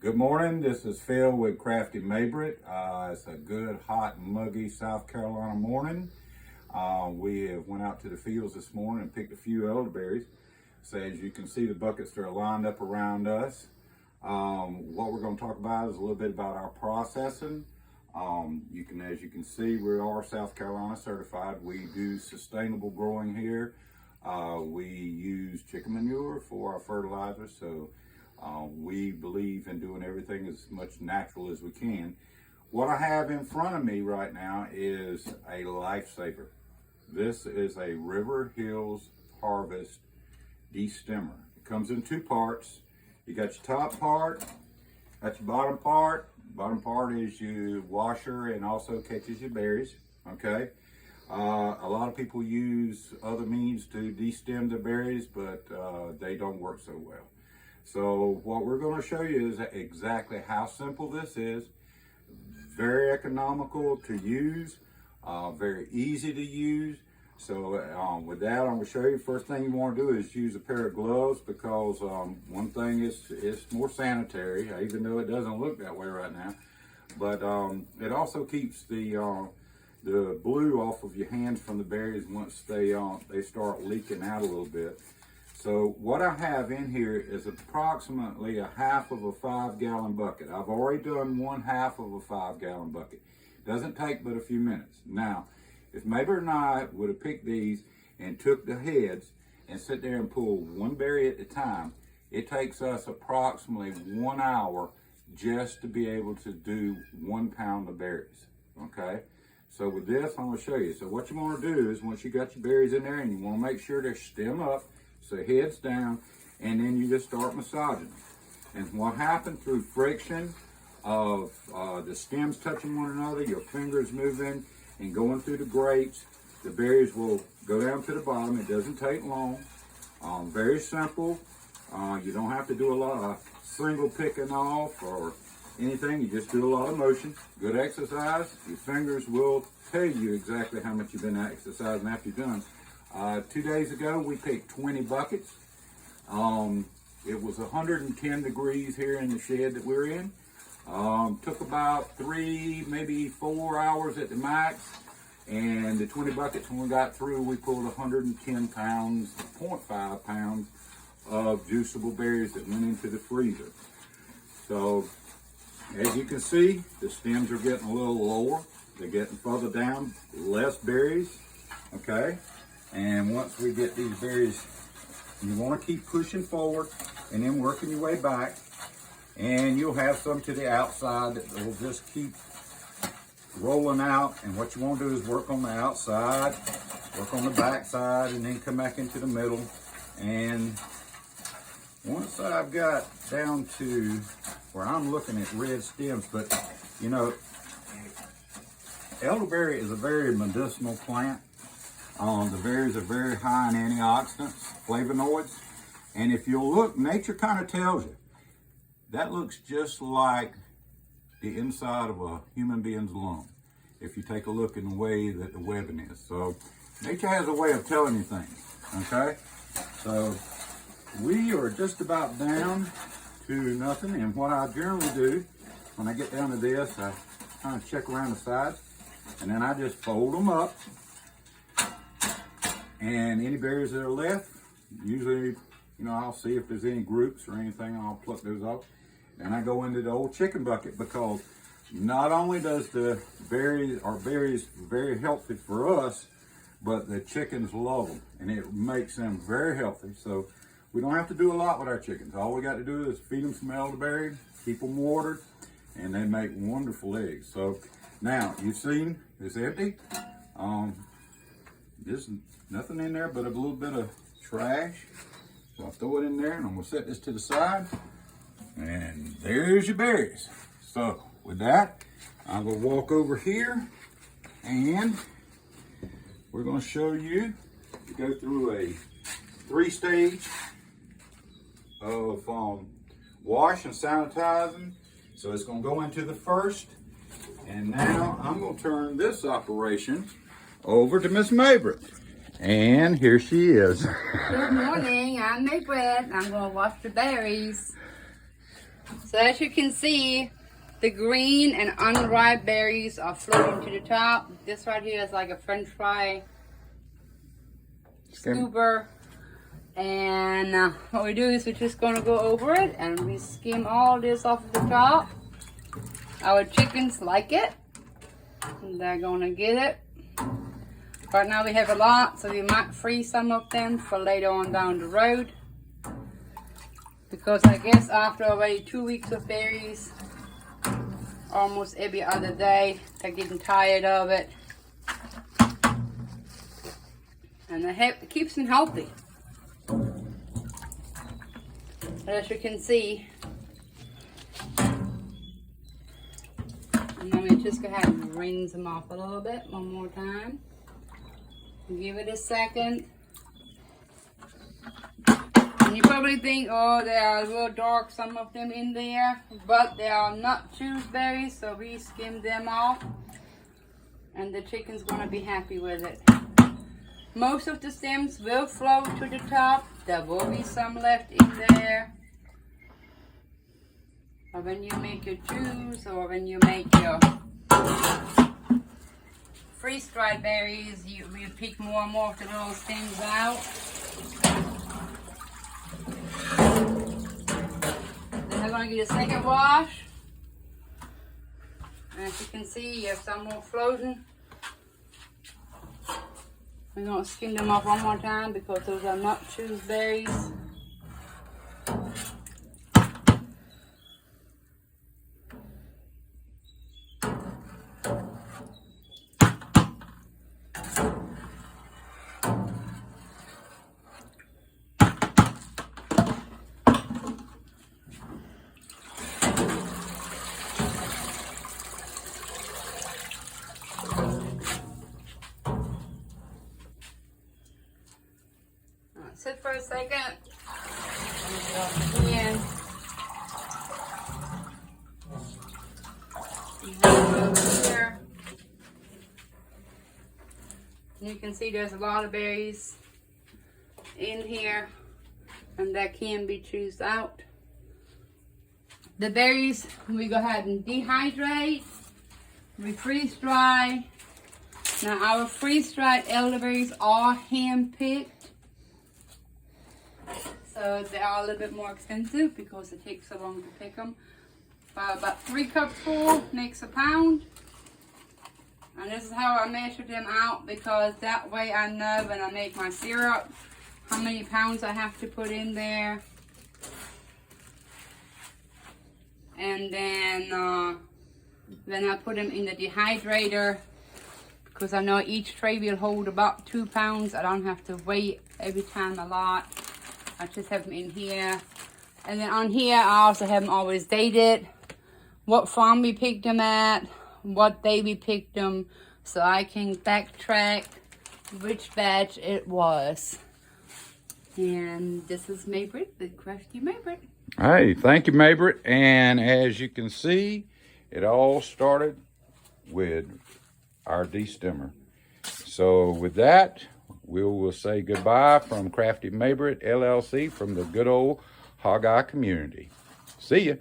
Good morning, this is Phil with Crafty Maibritt. It's a good, hot, muggy South Carolina morning. We have went out to the fields this morning and picked a few elderberries. So as you can see, the buckets are lined up around us. What we're going to talk about is a little bit about our processing. As you can see, we are South Carolina certified. We do sustainable growing here. We use chicken manure for our fertilizer, so we believe in doing everything as much natural as we can. What I have in front of me right now is a lifesaver. This is a River Hills Harvest destemmer. It comes in two parts. You got your top part, that's your bottom part. Bottom part is your washer and also catches your berries, okay? A lot of people use other means to destem the berries, but they don't work so well. So what we're going to show you is exactly how simple this is. Very economical to use, very easy to use. So with that, I'm going to show you. First thing you want to do is use a pair of gloves, because one thing is it's more sanitary, even though it doesn't look that way right now. But it also keeps the blue off of your hands from the berries once they start leaking out a little bit. So what I have in here is approximately a half of a 5-gallon bucket. I've already done 1/2 of a 5-gallon bucket. Doesn't take but a few minutes. Now, if Maibritt and I would have picked these and took the heads and sit there and pull one berry at a time, it takes us approximately 1 hour just to be able to do 1 pound of berries, okay? So with this, I'm gonna show you. So what you wanna do is, once you got your berries in there, and you wanna make sure they're stem up, so heads down, and then you just start massaging them. And what happened through friction of the stems touching one another, your fingers moving and going through the grates, the berries will go down to the bottom. It doesn't take long. Very simple. You don't have to do a lot of single picking off or anything. You just do a lot of motion. Good exercise. Your fingers will tell you exactly how much you've been exercising after you're done. 2 days ago, we picked 20 buckets. It was 110 degrees here in the shed that we're in. Took about 3, maybe 4 hours at the max. And the 20 buckets, when we got through, we pulled 110 pounds, 0.5 pounds of juiceable berries that went into the freezer. So, as you can see, the stems are getting a little lower. They're getting further down, less berries, okay? And once we get these berries, you want to keep pushing forward and then working your way back. And you'll have some to the outside that will just keep rolling out. And what you want to do is work on the outside, work on the back side, and then come back into the middle. And once I've got down to where I'm looking at red stems, but you know, elderberry is a very medicinal plant. The berries are very high in antioxidants, flavonoids. And if you look, nature kind of tells you, that looks just like the inside of a human being's lung, if you take a look in the way that the webbing is. So nature has a way of telling you things, okay? So we are just about down to nothing. And what I generally do when I get down to this, I kind of check around the sides, and then I just fold them up. And any berries that are left, usually, I'll see if there's any groups or anything, I'll pluck those off. And I go into the old chicken bucket, because not only does the berries very healthy for us, but the chickens love them, and it makes them very healthy. So we don't have to do a lot with our chickens. All we got to do is feed them some elderberry, keep them watered, and they make wonderful eggs. So now you've seen it's empty. There's nothing in there but a little bit of trash. So I'll throw it in there, and I'm gonna set this to the side. And there's your berries. So with that, I'm gonna walk over here, and we're gonna show you to go through a 3-stage of wash and sanitizing. So it's gonna go into the first. And now I'm gonna turn this operation over to Miss Maibritt. And here she is. Good morning, I'm Maibritt. I'm going to wash the berries. So as you can see, the green and unripe berries are floating to the top. This right here is like a French fry scooper. And what we do is we're just going to go over it and we skim all this off of the top. Our chickens like it. They're going to get it. Right now we have a lot, so we might freeze some of them for later on down the road. Because I guess after already 2 weeks of berries, almost every other day, they're getting tired of it. And it keeps them healthy. As you can see. And then we just go ahead and rinse them off a little bit one more time. Give it a second. And you probably think, oh, they are a little dark, some of them in there, but they are not chooseberries, so we skim them off, and the chicken's gonna be happy with it. Most of the stems will float to the top. There will be some left in there. But when you make your juice, or when you make your freeze-dried berries, you pick more and more of the little stems out. Then we're going to get a second wash. And as you can see, you have some more floating. We're going to skim them off one more time because those are not chooseberries. Sit for a second. And here. You can see there's a lot of berries in here, and that can be choosed out. The berries we go ahead and dehydrate. We freeze dry. Now our freeze dried elderberries are hand picked. So they are a little bit more expensive because it takes so long to pick them. About 3 cups full makes a pound. And this is how I measure them out, because that way I know when I make my syrup how many pounds I have to put in there. And then when I put them in the dehydrator, because I know each tray will hold about 2 pounds, I don't have to weigh every time a lot. I just have them in here. And then on here, I also have them always dated. What farm we picked them at. What day we picked them. So I can backtrack which batch it was. And this is Maibritt, the crafty Maibritt. Hey, thank you, Maibritt. And as you can see, it all started with our destemmer. So with that, we will say goodbye from Crafty Maibritt, LLC, from the good old Hog Eye community. See ya.